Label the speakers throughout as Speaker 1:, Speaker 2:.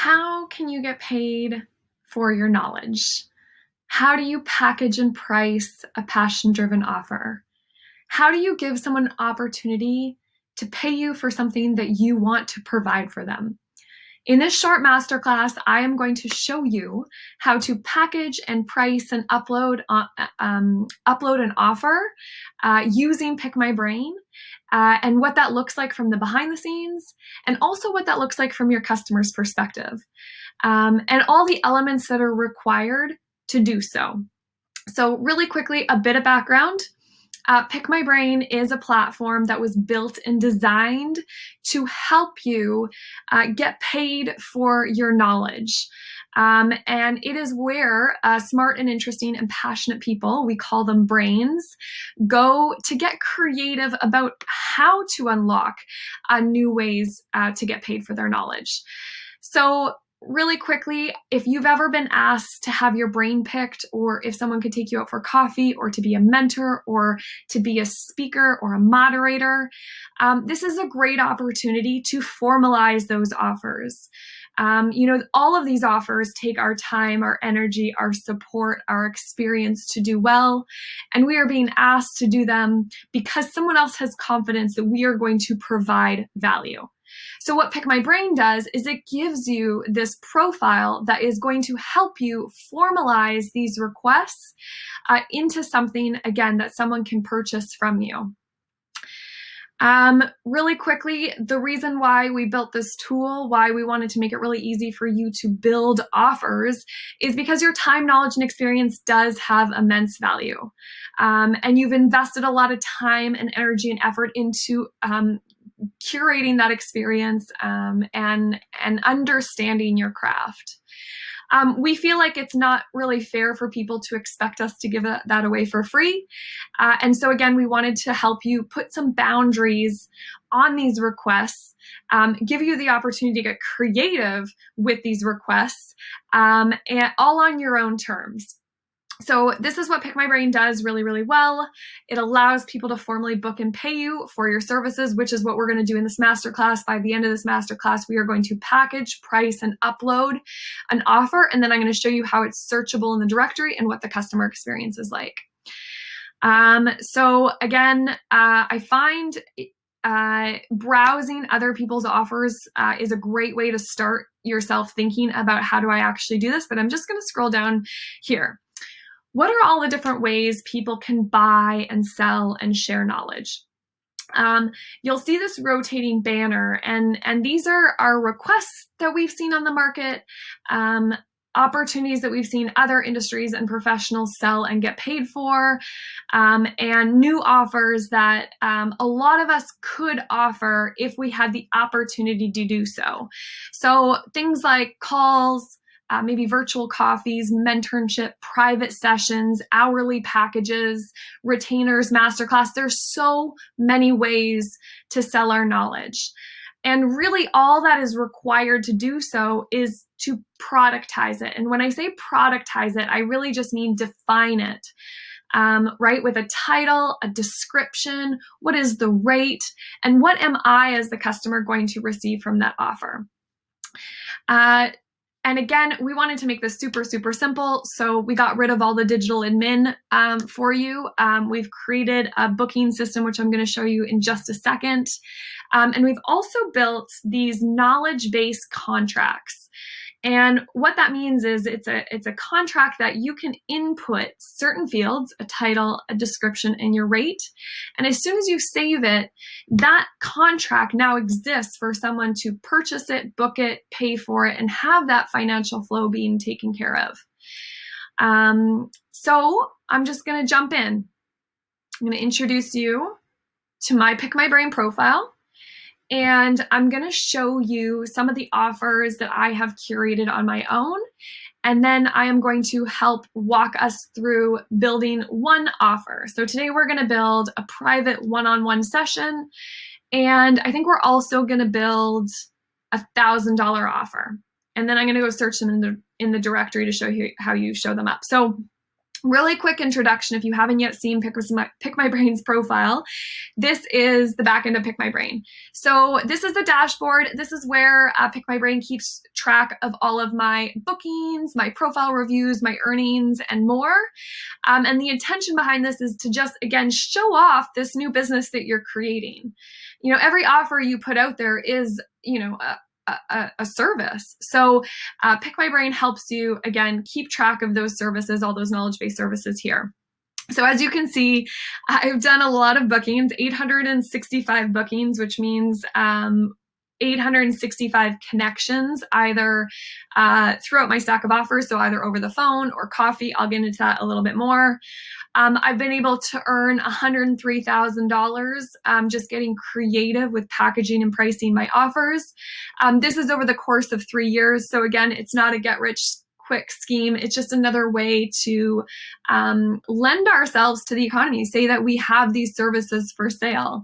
Speaker 1: How can you get paid for your knowledge? How do you package and price a passion-driven offer? How do you give someone an opportunity to pay you for something that you want to provide for them? In this short masterclass, I am going to show you how to package and price and upload an offer using Pick My Brain, and what that looks like from the behind the scenes, and also what that looks like from your customer's perspective, and all the elements that are required to do so. So really quickly, a bit of background. Pick My Brain is a platform that was built and designed to help you get paid for your knowledge. And it is where smart and interesting and passionate people, we call them brains, go to get creative about how to unlock new ways to get paid for their knowledge. So really quickly, if you've ever been asked to have your brain picked, or if someone could take you out for coffee, or to be a mentor, or to be a speaker or a moderator, this is a great opportunity to formalize those offers. All of these offers take our time, our energy, our support, our experience to do well, and we are being asked to do them because someone else has confidence that we are going to provide value. So what Pick My Brain does is it gives you this profile that is going to help you formalize these requests into something, again, that someone can purchase from you. Really quickly, the reason why we built this tool, why we wanted to make it really easy for you to build offers, is because your time, knowledge, and experience does have immense value. And you've invested a lot of time and energy and effort into curating that experience and understanding your craft. We feel like it's not really fair for people to expect us to give that away for free. And so again, we wanted to help you put some boundaries on these requests, give you the opportunity to get creative with these requests, and all on your own terms. So this is what Pick My Brain does really, really well. It allows people to formally book and pay you for your services, which is what we're going to do in this masterclass. By the end of this masterclass, we are going to package, price, and upload an offer, and then I'm going to show you how it's searchable in the directory and what the customer experience is like. So again, I find browsing other people's offers is a great way to start yourself thinking about how do I actually do this, but I'm just going to scroll down here. What are all the different ways people can buy and sell and share knowledge? You'll see this rotating banner, and these are our requests that we've seen on the market, opportunities that we've seen other industries and professionals sell and get paid for, and new offers that a lot of us could offer if we had the opportunity to do so. So things like calls, maybe virtual coffees, mentorship, private sessions, hourly packages, retainers, masterclass. There's so many ways to sell our knowledge. And really all that is required to do so is to productize it. And when I say productize it, I really just mean define it, right? With a title, a description, what is the rate, and what am I as the customer going to receive from that offer? And again, we wanted to make this super, super simple. So we got rid of all the digital admin for you. We've created a booking system, which I'm going to show you in just a second. And we've also built these knowledge-based contracts. And what that means is it's a contract that you can input certain fields, a title, a description, and your rate. And as soon as you save it, that contract now exists for someone to purchase it, book it, pay for it, and have that financial flow being taken care of. So I'm just going to jump in. I'm going to introduce you to my Pick My Brain profile. And I'm going to show you some of the offers that I have curated on my own. And then I am going to help walk us through building one offer. So today we're going to build a private one-on-one session. And I think we're also going to build a $1,000 offer. And then I'm going to go search them in the directory to show you how you show them up. So Really quick introduction if you haven't yet seen Pick My Brain's profile. This is the back end of Pick My Brain. So this is the dashboard. This is where Pick My Brain keeps track of all of my bookings, my profile reviews, my earnings, and more. And the intention behind this is to just, again, show off this new business that you're creating. You know, every offer you put out there is, you know, a service. So Pick My Brain helps you, again, keep track of those services, all those knowledge-based services here. So as you can see, I've done a lot of bookings, 865 bookings, which means 865 connections, either throughout my stack of offers, so either over the phone or coffee. I'll get into that a little bit more. I've been able to earn $103,000 just getting creative with packaging and pricing my offers. This is over the course of 3 years. So again, it's not a get-rich-quick scheme. It's just another way to lend ourselves to the economy, say that we have these services for sale.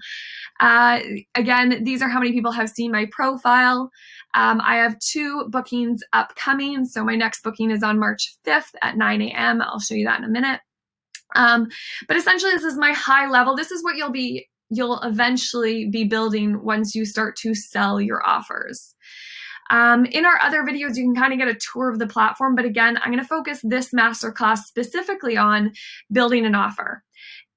Speaker 1: Again, these are how many people have seen my profile. I have 2 bookings upcoming. So my next booking is on March 5th at 9 a.m. I'll show you that in a minute. But essentially, this is my high level. This is what you'll eventually be building once you start to sell your offers. In our other videos, you can kind of get a tour of the platform. But again, I'm going to focus this masterclass specifically on building an offer.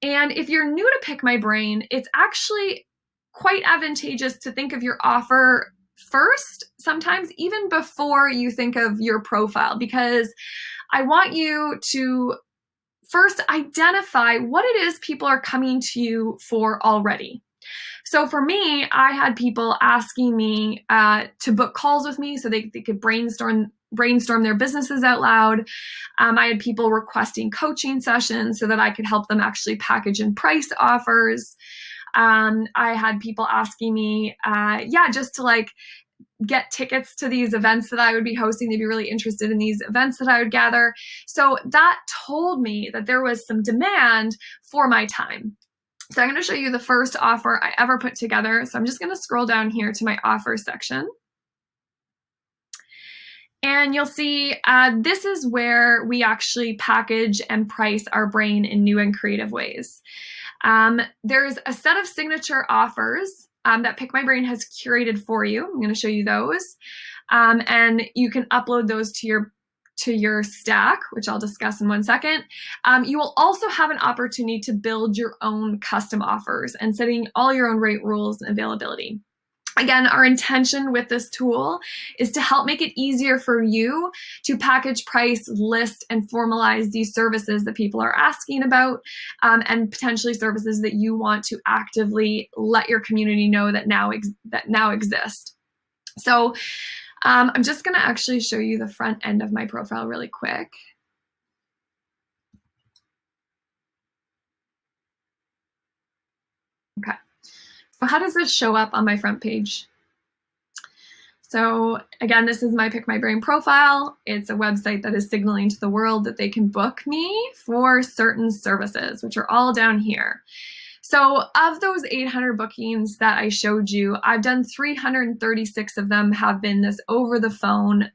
Speaker 1: And if you're new to Pick My Brain, it's actually quite advantageous to think of your offer first, sometimes even before you think of your profile, because I want you to first identify what it is people are coming to you for already. So for me, I had people asking me to book calls with me so they could brainstorm their businesses out loud. I had people requesting coaching sessions so that I could help them actually package and price offers. I had people asking me, just to like get tickets to these events that I would be hosting. They'd be really interested in these events that I would gather. So that told me that there was some demand for my time. So I'm going to show you the first offer I ever put together. So I'm just going to scroll down here to my offer section. And you'll see this is where we actually package and price our brain in new and creative ways. There's a set of signature offers that Pick My Brain has curated for you. I'm going to show you those. And you can upload those to your stack, which I'll discuss in one second. You will also have an opportunity to build your own custom offers and setting all your own rate rules and availability. Again, our intention with this tool is to help make it easier for you to package, price, list, and formalize these services that people are asking about, and potentially services that you want to actively let your community know that now exist. So I'm just going to actually show you the front end of my profile really quick. Okay. So how does this show up on my front page? So again, this is my Pick My Brain profile. It's a website that is signaling to the world that they can book me for certain services, which are all down here. So of those 800 bookings that I showed you, I've done 336 of them have been this over the phone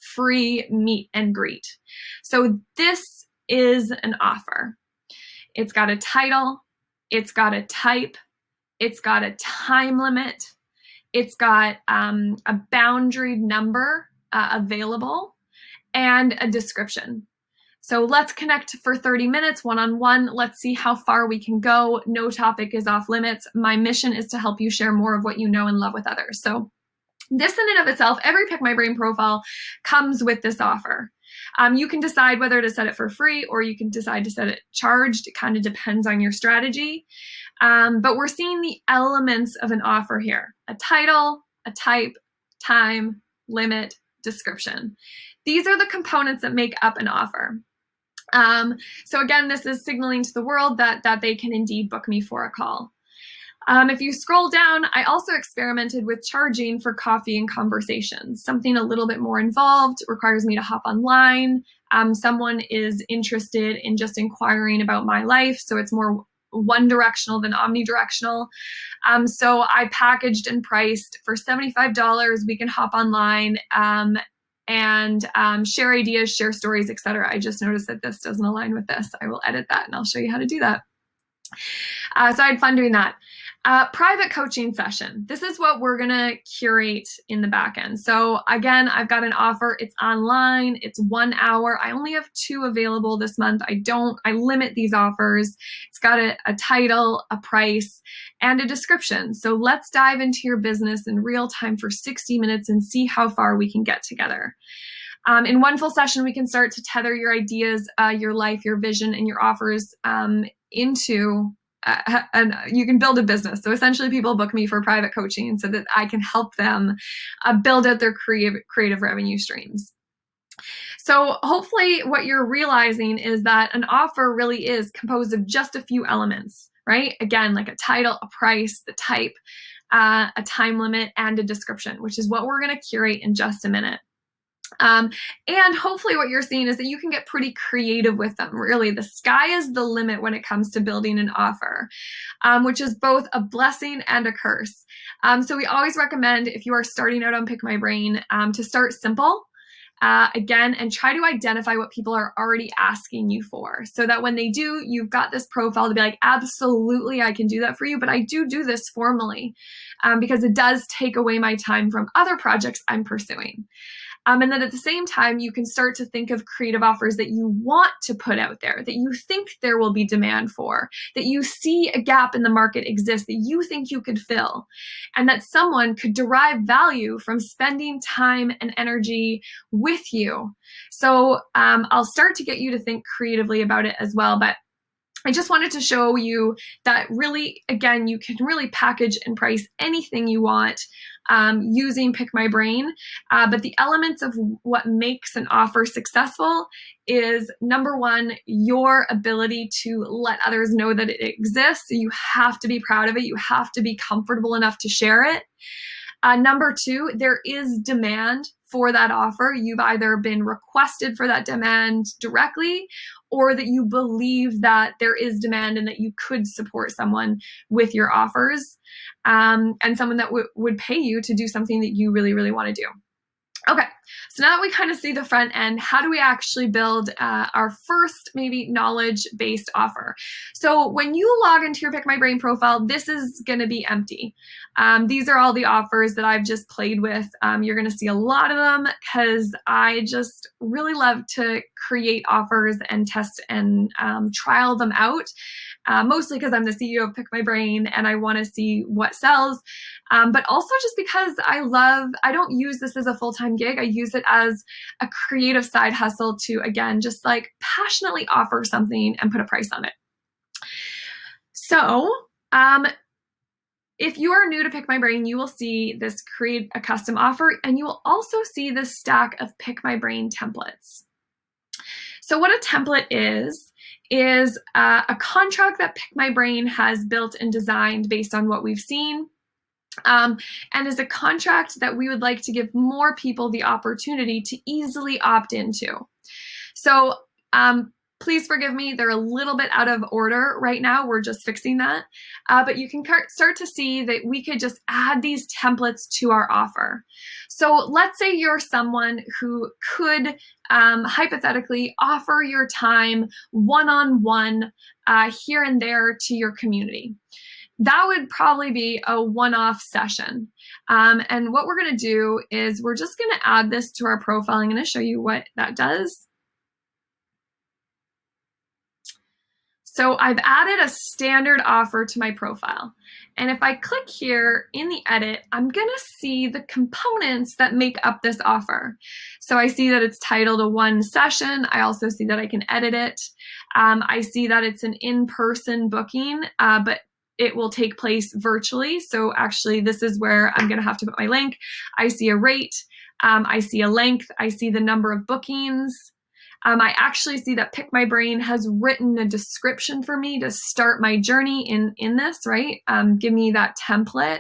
Speaker 1: free meet and greet. So this is an offer. It's got a title, it's got a type, it's got a time limit. It's got a boundary number available and a description. So let's connect for 30 minutes one-on-one. Let's see how far we can go. No topic is off limits. My mission is to help you share more of what you know and love with others. So this in and of itself, every Pick My Brain profile comes with this offer. You can decide whether to set it for free or you can decide to set it charged. It kind of depends on your strategy. But we're seeing the elements of an offer here: a title, a type, time, limit, description. These are the components that make up an offer. So again, this is signaling to the world that they can indeed book me for a call. If you scroll down, I also experimented with charging for coffee and conversations. Something a little bit more involved, requires me to hop online. Someone is interested in just inquiring about my life, so it's more one-directional than omnidirectional. So I packaged and priced for $75. We can hop online and share ideas, share stories, etc. I just noticed that this doesn't align with this. I will edit that and I'll show you how to do that. So I had fun doing that. Private coaching session. This is what we're gonna curate in the back end. So again, I've got an offer. It's online. It's 1 hour. I only have 2 available this month. I limit these offers. It's got a title, a price, and a description. So let's dive into your business in real time for 60 minutes and see how far we can get together. In one full session, we can start to tether your ideas, your life, your vision, and your offers into and you can build a business. So essentially people book me for private coaching so that I can help them build out their creative revenue streams. So hopefully what you're realizing is that an offer really is composed of just a few elements, right? Again, like a title, a price, the type, a time limit, and a description, which is what we're going to curate in just a minute. And hopefully what you're seeing is that you can get pretty creative with them. Really, the sky is the limit when it comes to building an offer, which is both a blessing and a curse. So we always recommend, if you are starting out on Pick My Brain, to start simple. Again, and try to identify what people are already asking you for, so that when they do, you've got this profile to be like, absolutely, I can do that for you, but I do this formally, because it does take away my time from other projects I'm pursuing. And then at the same time, you can start to think of creative offers that you want to put out there, that you think there will be demand for, that you see a gap in the market exist, that you think you could fill, and that someone could derive value from spending time and energy with you. So I'll start to get you to think creatively about it as well. But I just wanted to show you that really, again, you can really package and price anything you want using Pick My Brain. But the elements of what makes an offer successful is, number one, your ability to let others know that it exists. So you have to be proud of it. You have to be comfortable enough to share it. Number two, there is demand for that offer. You've either been requested for that demand directly, or that you believe that there is demand and that you could support someone with your offers, and someone that would pay you to do something that you really, really want to do. Okay, so now that we kind of see the front end, how do we actually build our first maybe knowledge-based offer? So when you log into your Pick My Brain profile, this is going to be empty. These are all the offers that I've just played with. You're going to see a lot of them because I just really love to create offers and test and trial them out. Mostly because I'm the CEO of Pick My Brain and I want to see what sells, but also just because I don't use this as a full-time gig. I use it as a creative side hustle to, again, just like passionately offer something and put a price on it. So if you are new to Pick My Brain, you will see this create a custom offer, and you will also see this stack of Pick My Brain templates. So what a template is a contract that Pick My Brain has built and designed based on what we've seen, and is a contract that we would like to give more people the opportunity to easily opt into. So please forgive me, they're a little bit out of order right now. We're just fixing that. But you can start to see that we could just add these templates to our offer. So let's say you're someone who could hypothetically offer your time one-on-one here and there to your community. That would probably be a one-off session. And what we're going to do is we're just going to add this to our profile. I'm going to show you what that does. So I've added a standard offer to my profile. And if I click here in the edit, I'm going to see the components that make up this offer. So I see that it's titled a one session. I also see that I can edit it. I see that it's an in-person booking, but it will take place virtually. So actually, this is where I'm going to have to put my link. I see a rate. I see a length. I see the number of bookings. I actually see that Pick My Brain has written a description for me to start my journey in this, right? Give me that template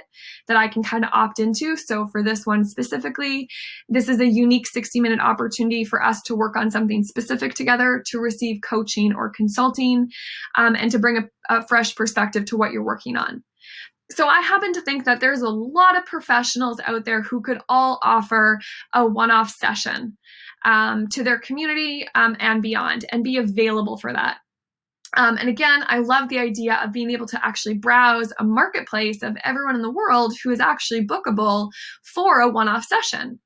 Speaker 1: that I can kind of opt into. So for this one specifically, this is a unique 60-minute opportunity for us to work on something specific together, to receive coaching or consulting, and to bring a fresh perspective to what you're working on. So I happen to think that there's a lot of professionals out there who could all offer a one-off session to their community and beyond, and be available for that. And again, I love the idea of being able to actually browse a marketplace of everyone in the world who is actually bookable for a one-off session.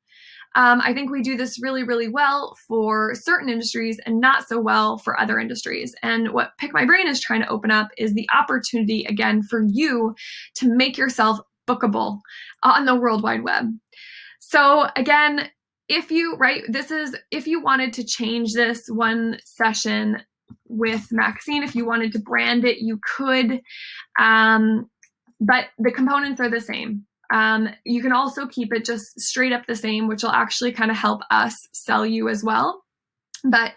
Speaker 1: I think we do this really, really well for certain industries and not so well for other industries. And what Pick My Brain is trying to open up is the opportunity, again, for you to make yourself bookable on the World Wide Web. So again, if you wanted to change this one session with Maxine, if you wanted to brand it, you could, but the components are the same. You can also keep it just straight up the same, which will actually kind of help us sell you as well. But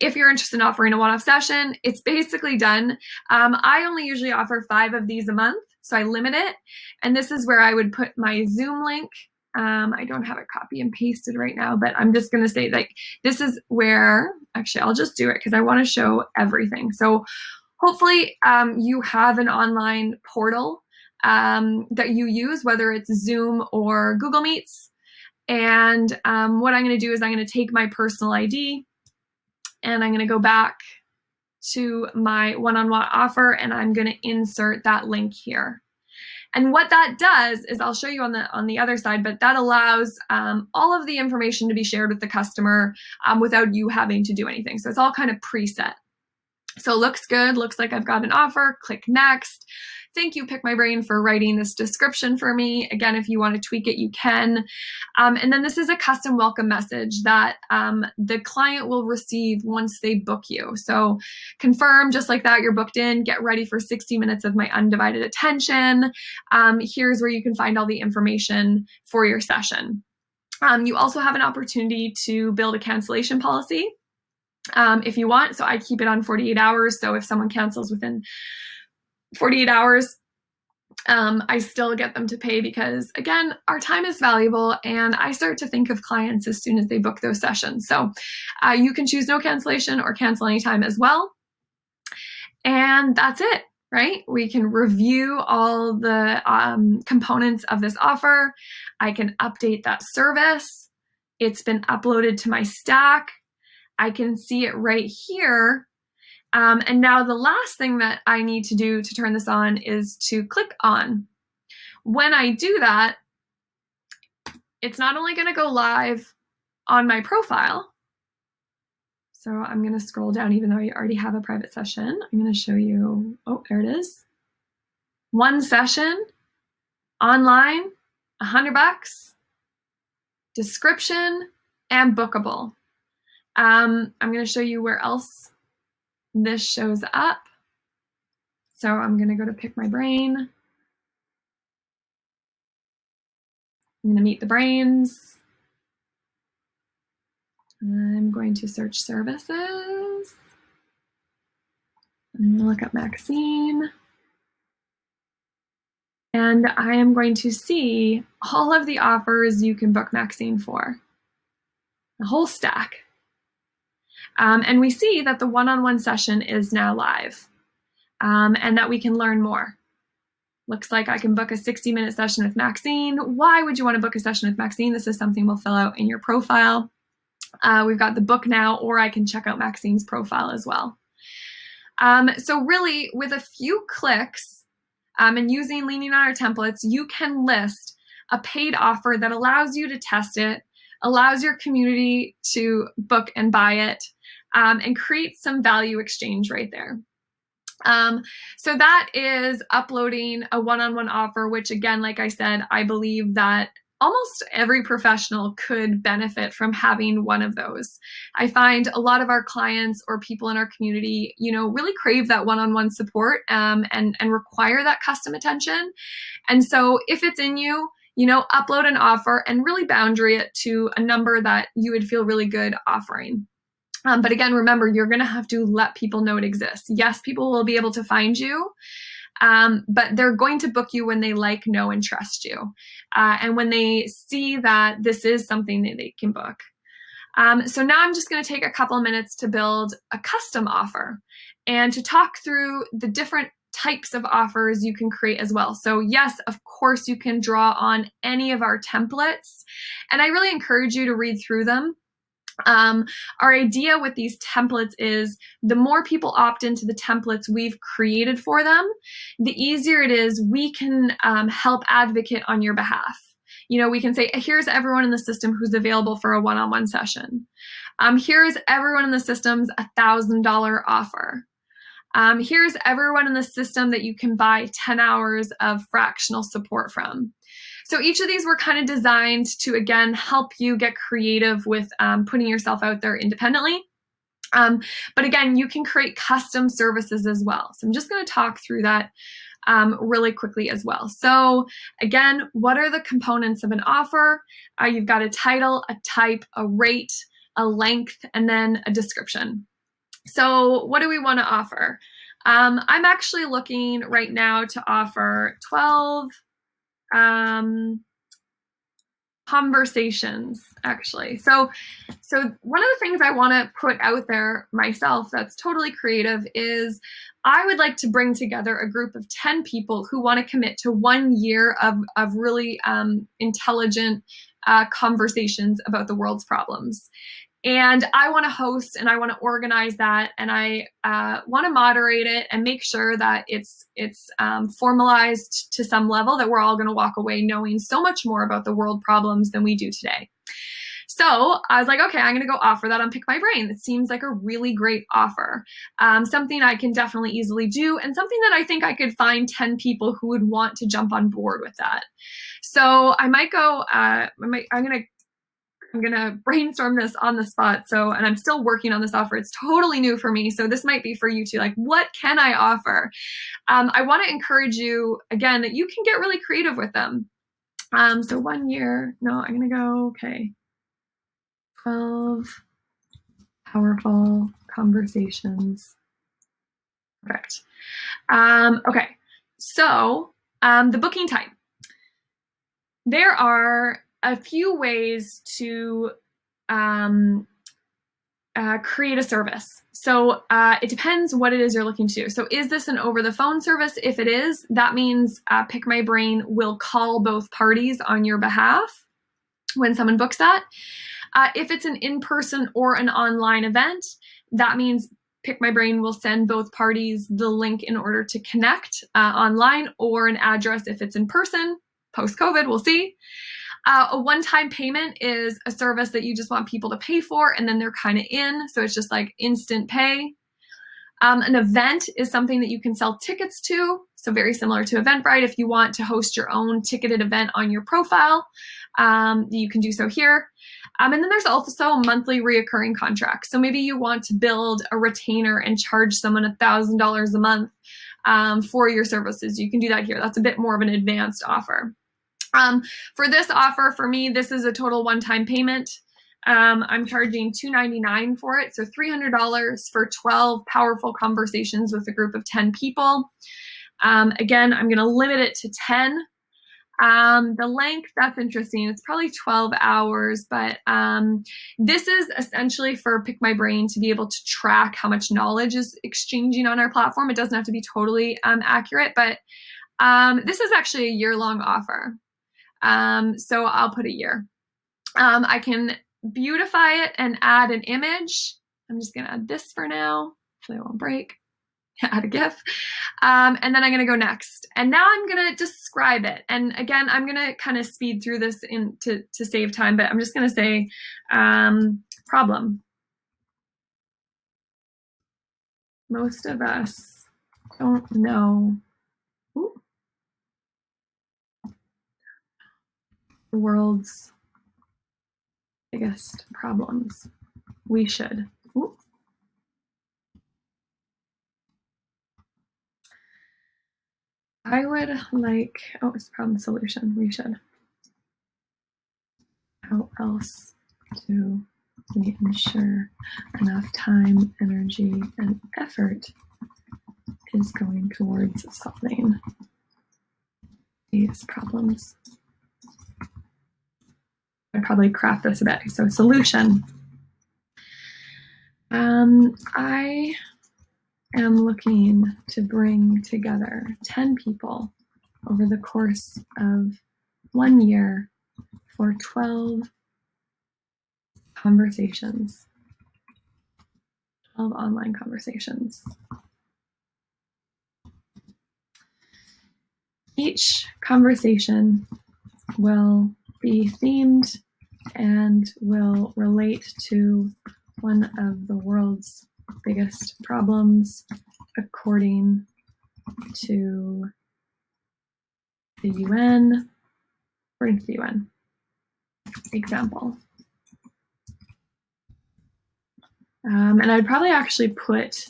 Speaker 1: if you're interested in offering a one-off session, it's basically done. I only usually offer 5 of these a month, so I limit it. And this is where I would put my Zoom link. I don't have it copy and pasted right now, but I'm just going to say, like, this is where, actually, I'll just do it because I want to show everything. So hopefully you have an online portal that you use, whether it's Zoom or Google Meets. And what I'm going to do is I'm going to take my personal ID and I'm going to go back to my one-on-one offer, and I'm going to insert that link here. And what that does is, I'll show you on the other side, but that allows all of the information to be shared with the customer without you having to do anything. So it's all kind of preset. So it looks good, looks like I've got an offer. Click next. Thank you, Pick My Brain, for writing this description for me. Again, if you want to tweak it, you can. And then this is a custom welcome message that the client will receive once they book you. So confirm, just like that, you're booked in. Get ready for 60 minutes of my undivided attention. Here's where you can find all the information for your session. You also have an opportunity to build a cancellation policy if you want. So I keep it on 48 hours. So if someone cancels within 48 hours, I still get them to pay because, again, our time is valuable, and I start to think of clients as soon as they book those sessions. So you can choose no cancellation or cancel anytime as well. And that's it, right? We can review all the components of this offer. I can update that service. It's been uploaded to my stack. I can see it right here. And now the last thing that I need to do to turn this on is to click on. When I do that, it's not only going to go live on my profile. So I'm going to scroll down, even though I already have a private session. I'm going to show you, oh, there it is. One session, online, $100, description, and bookable. I'm going to show you where else this shows up. So I'm going to go to Pick My Brain. I'm going to meet the brains. I'm going to search services. I'm going to look up Maxine. And I am going to see all of the offers you can book Maxine for. The whole stack. And we see that the one-on-one session is now live, and that we can learn more. Looks like I can book a 60-minute session with Maxine. Why would you want to book a session with Maxine? This is something we'll fill out in your profile. We've got the book now, or I can check out Maxine's profile as well. So really, with a few clicks and leaning on our templates, you can list a paid offer that allows you to test it, allows your community to book and buy it, and create some value exchange right there. So that is uploading a one-on-one offer, which, again, like I said, I believe that almost every professional could benefit from having one of those. I find a lot of our clients or people in our community, really crave that one-on-one support and require that custom attention. And so if it's in you, upload an offer and really boundary it to a number that you would feel really good offering. But again, remember, you're going to have to let people know it exists. Yes, people will be able to find you, but they're going to book you when they like, know, and trust you. And when they see that this is something that they can book. So now I'm just going to take a couple minutes to build a custom offer and to talk through the different types of offers you can create as well. So yes, of course, you can draw on any of our templates, and I really encourage you to read through them. Our idea with these templates is the more people opt into the templates we've created for them, the easier it is we can help advocate on your behalf. We can say, here's everyone in the system who's available for a one-on-one session. Here's everyone in the system's $1,000 offer. Here's everyone in the system that you can buy 10 hours of fractional support from. So each of these were kind of designed to, again, help you get creative with putting yourself out there independently. But again, you can create custom services as well. So I'm just going to talk through that really quickly as well. So again, what are the components of an offer? You've got a title, a type, a rate, a length, and then a description. So what do we want to offer? I'm actually looking right now to offer 12 conversations, actually. So one of the things I want to put out there myself that's totally creative is I would like to bring together a group of 10 people who want to commit to 1 year of really intelligent conversations about the world's problems. And I want to host and I want to organize that, and I want to moderate it and make sure that it's formalized to some level, that we're all going to walk away knowing so much more about the world problems than we do today. So I was like, okay, I'm going to go offer that on Pick My Brain. It seems like a really great offer, something I can definitely easily do, and something that I think I could find 10 people who would want to jump on board with that. So I might go, I'm going to brainstorm this on the spot. And I'm still working on this offer. It's totally new for me. So this might be for you too. Like, what can I offer? I want to encourage you, again, that you can get really creative with them. So 1 year, no, I'm going to go, okay, 12 powerful conversations. Perfect. Okay. So the booking type. There are a few ways to create a service. So it depends what it is you're looking to do. So is this an over-the-phone service? If it is, that means Pick My Brain will call both parties on your behalf when someone books that. If it's an in-person or an online event, that means Pick My Brain will send both parties the link in order to connect online, or an address if it's in person. Post-COVID, we'll see. A one-time payment is a service that you just want people to pay for, and then they're kind of in. So it's just like instant pay. An event is something that you can sell tickets to. So very similar to Eventbrite. If you want to host your own ticketed event on your profile, you can do so here. And then there's also monthly reoccurring contracts. So maybe you want to build a retainer and charge someone $1,000 a month for your services. You can do that here. That's a bit more of an advanced offer. For this offer, for me, this is a total one-time payment. I'm charging $299 for it, so $300 for 12 powerful conversations with a group of 10 people. Again, I'm going to limit it to 10. The length, that's interesting. It's probably 12 hours, but this is essentially for Pick My Brain to be able to track how much knowledge is exchanging on our platform. It doesn't have to be totally accurate, but this is actually a year-long offer. So I'll put a year. I can beautify it and add an image. I'm just going to add this for now. Hopefully it won't break. Add a GIF. And then I'm going to go next. And now I'm going to describe it. And again, I'm going to kind of speed through this to save time, but I'm just going to say problem. Most of us don't know the world's biggest problems. We should. I would like, it's problem solution. We should. How else do we ensure enough time, energy, and effort is going towards solving these problems? I'd probably craft this a bit. So solution. am looking to bring together 10 people over the course of 1 year for 12 conversations, 12 online conversations. Each conversation will be themed and will relate to one of the world's biggest problems according to the UN, according to the UN. Example. And I'd probably actually put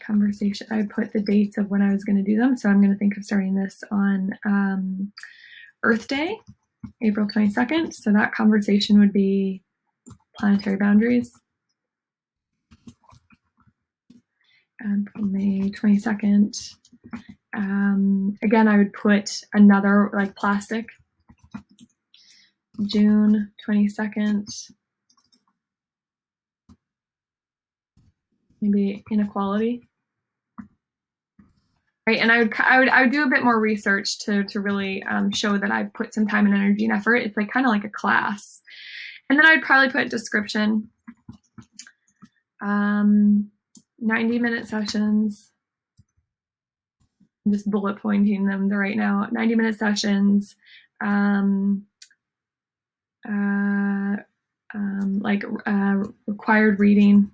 Speaker 1: conversation, I put the dates of when I was going to do them. So I'm going to think of starting this on Earth Day, April 22nd. So that conversation would be planetary boundaries. And May 22nd. Again, I would put another like plastic. June 22nd. Maybe inequality. Right, and I would do a bit more research to really show that I've put some time and energy and effort. It's like kind of like a class. And then I'd probably put description, 90-minute sessions. I'm just bullet pointing them right now. 90-minute sessions, required reading.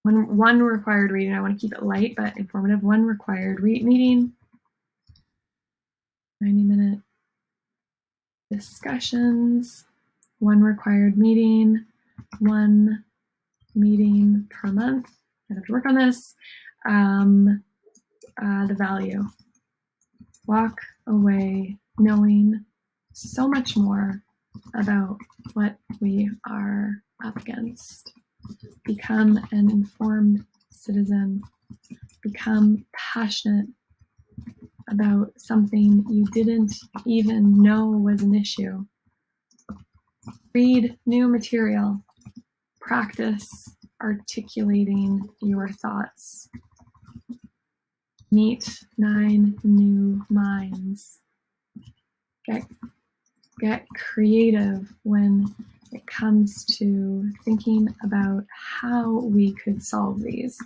Speaker 1: One required reading. I want to keep it light but informative. One required meeting. 90-minute discussions. One required meeting. One meeting per month. I have to work on this. The value. Walk away knowing so much more about what we are up against. Become an informed citizen. Become passionate about something you didn't even know was an issue. Read new material. Practice articulating your thoughts. Meet 9 new minds. Get creative when it comes to thinking about how we could solve these.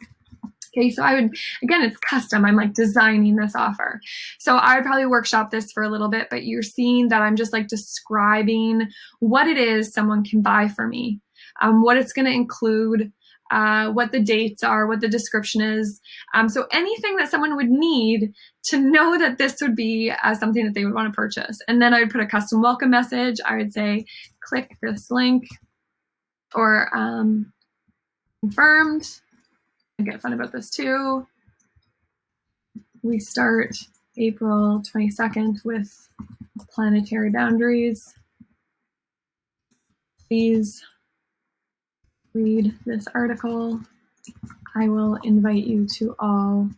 Speaker 1: Okay, so I would, again, it's custom. I'm like designing this offer. So I would probably workshop this for a little bit, but you're seeing that I'm just like describing what it is someone can buy for me, what it's going to include, what the dates are, what the description is. So anything that someone would need to know that this would be something that they would want to purchase. And then I would put a custom welcome message. I would say, click this link or confirmed. I get fun about this too. We start April 22nd with planetary boundaries. Please read this article. I will invite you to all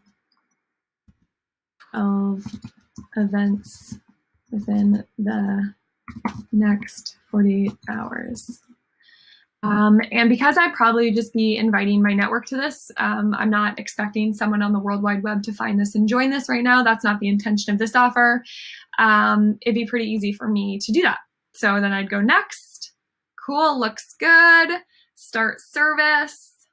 Speaker 1: 12 events within the next 48 hours. And because I'd probably just be inviting my network to this, I'm not expecting someone on the World Wide Web to find this and join this right now. That's not the intention of this offer. It'd be pretty easy for me to do that. So then I'd go next. Cool, looks good. Start service.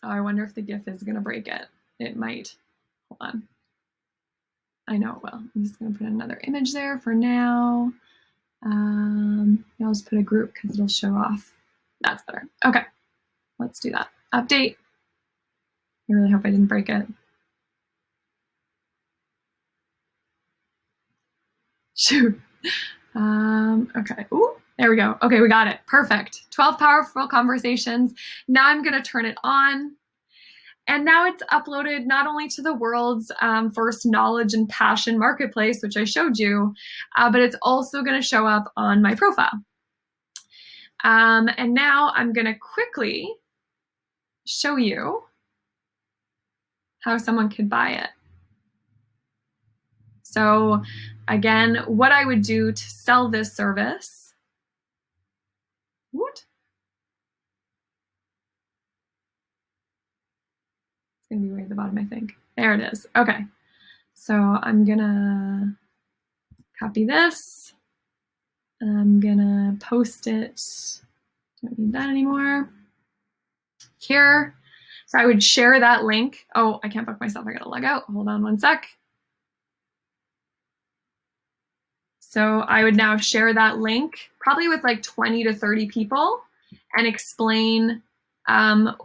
Speaker 1: Oh, I wonder if the GIF is going to break it. It might. Hold on. I know it will. I'm just going to put another image there for now. I'll just put a group because it'll show off. That's better. Okay, let's do that. Update. I really hope I didn't break it. Shoot. Okay. Ooh, there we go. Okay, we got it. Perfect. 12 powerful conversations. Now I'm going to turn it on. And now it's uploaded not only to the world's first knowledge and passion marketplace, which I showed you, but it's also going to show up on my profile. And now I'm going to quickly show you how someone could buy it. So again, what I would do to sell this service going to be way at the bottom, I think. There it is. Okay. So I'm going to copy this. I'm going to post it. Don't need that anymore. Here. So I would share that link. Oh, I can't book myself. I got to log out. Hold on one sec. So I would now share that link probably with like 20 to 30 people and explain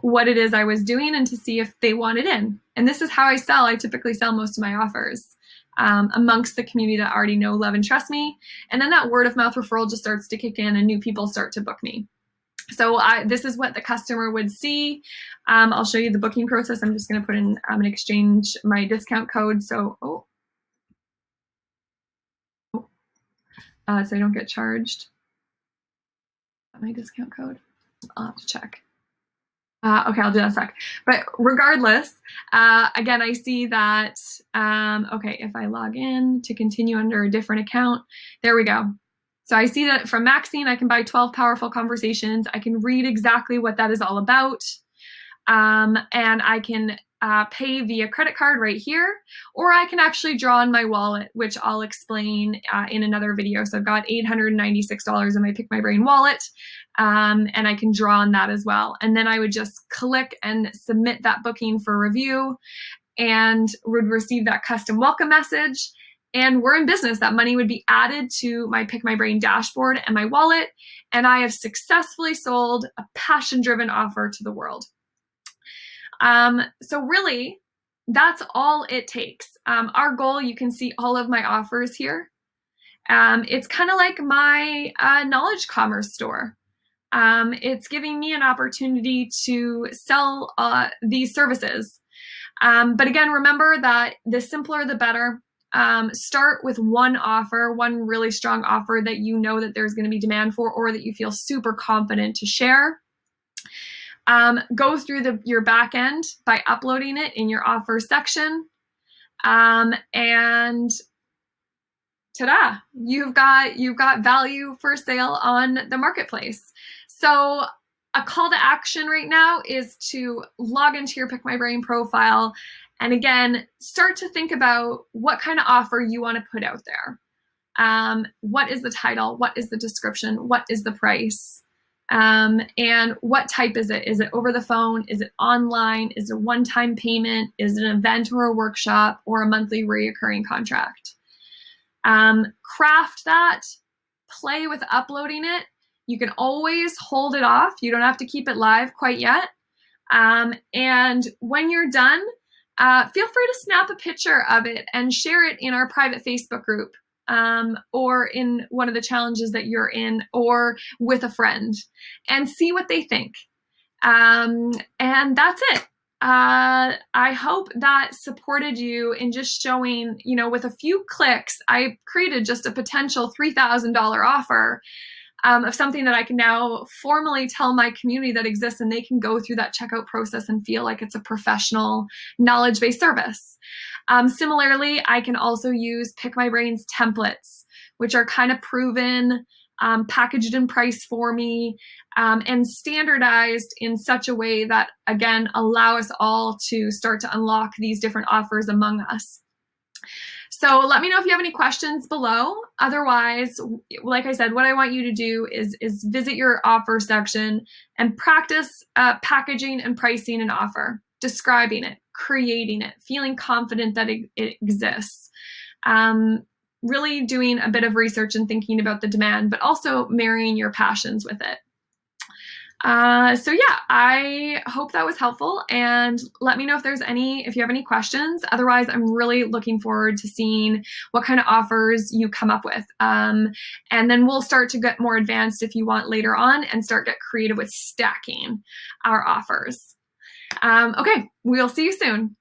Speaker 1: what it is I was doing and to see if they want it in. And this is how I sell. I typically sell most of my offers amongst the community that already know, love, and trust me. And then that word of mouth referral just starts to kick in and new people start to book me. So this is what the customer would see. I'll show you the booking process. I'm just going to put in an exchange my discount code. So, so I don't get charged. My discount code. I'll have to check. Okay, I'll do that in a sec. But regardless, again, I see that, okay, if I log in to continue under a different account, there we go. So I see that from Maxine, I can buy 12 powerful conversations. I can read exactly what that is all about. And I can pay via credit card right here, or I can actually draw on my wallet, which I'll explain in another video. So I've got $896 in my Pick My Brain wallet, and I can draw on that as well. And then I would just click and submit that booking for review and would receive that custom welcome message. And we're in business. That money would be added to my Pick My Brain dashboard and my wallet, and I have successfully sold a passion-driven offer to the world. So really, that's all it takes. Our goal, you can see all of my offers here. It's kind of like my knowledge commerce store. It's giving me an opportunity to sell these services. But again, remember that the simpler, the better. Start with one offer, one really strong offer that you know that there's going to be demand for, or that you feel super confident to share. Go through your back end by uploading it in your offer section. And ta-da, you've got value for sale on the marketplace. So a call to action right now is to log into your Pick My Brain profile. And again, start to think about what kind of offer you want to put out there. What is the title? What is the description? What is the price? And what type is it? Is it over the phone? Is it online? Is it a one-time payment? Is it an event or a workshop or a monthly reoccurring contract? Craft that, play with uploading it. You can always hold it off. You don't have to keep it live quite yet. And when you're done, feel free to snap a picture of it and share it in our private Facebook group. Or in one of the challenges that you're in, or with a friend, and see what they think. And that's it. I hope that supported you in just showing, with a few clicks, I created just a potential $3,000 offer of something that I can now formally tell my community that exists, and they can go through that checkout process and feel like it's a professional, knowledge-based service. Similarly, I can also use Pick My Brain's templates, which are kind of proven, packaged and priced for me, and standardized in such a way that, again, allow us all to start to unlock these different offers among us. So let me know if you have any questions below. Otherwise, like I said, what I want you to do is visit your offer section and practice packaging and pricing an offer, describing it, creating it, feeling confident that it exists. Really doing a bit of research and thinking about the demand, but also marrying your passions with it. So yeah, I hope that was helpful, and let me know if you have any questions. Otherwise, I'm really looking forward to seeing what kind of offers you come up with. And then we'll start to get more advanced if you want later on and start get creative with stacking our offers. Okay, we'll see you soon.